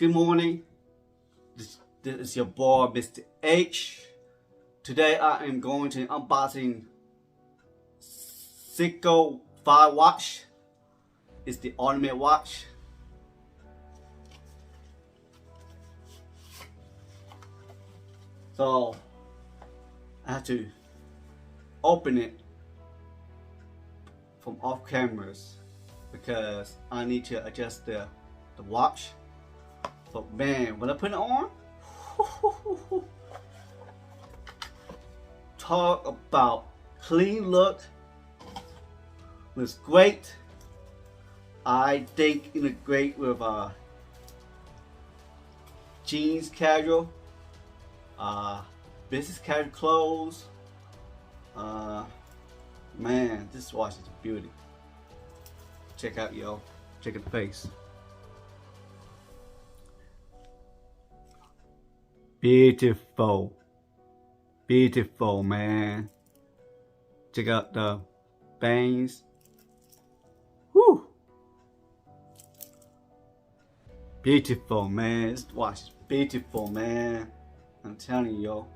Good morning. This is your boy, Mr. H. Today I am going to unboxing Seiko 5 watch. It's the ultimate watch. So I have to open it from off cameras because I need to adjust the watch. But man, when I put it on, talk about clean look. Looks great. I think it looks great with jeans casual, business casual clothes. Man, this watch is a beauty. Check out, yo. Check out the face. Beautiful. Beautiful, man. Check out the bangs. Whew. Beautiful, man. This watch is beautiful, man. I'm telling you, yo.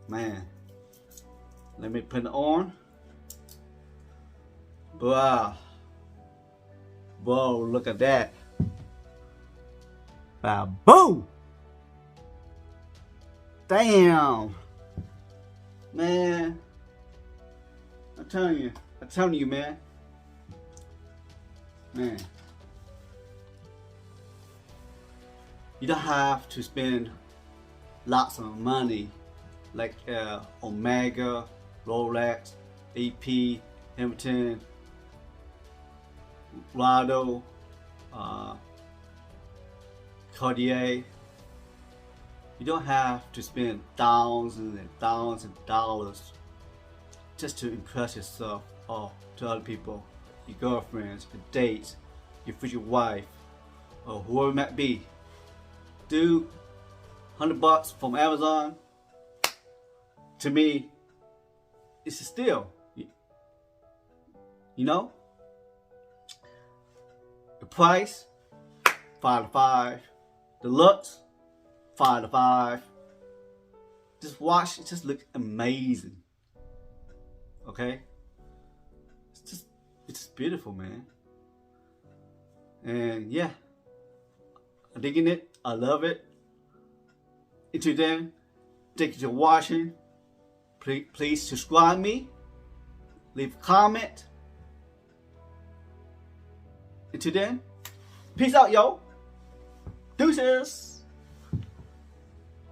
Man. Let me put it on. Wow. Whoa, look at that. Wow, boom! Damn! Man. I'm telling you, man. Man. You don't have to spend lots of money like Omega, Rolex, AP, Hamilton, Rado, Cartier. You don't have to spend thousands and thousands of dollars just to impress yourself or to other people, your girlfriends, your dates, your future wife, or whoever it might be. Dude, $100 from Amazon, to me, it's a steal. You know? The price, 5 to 5. The looks, 5 to 5. This watch, it just looks amazing. Okay? It's just beautiful, man. And yeah, I'm digging it. I love it. Until then, thank you for watching. Please subscribe me. Leave a comment. Until then, peace out, yo. Deuces.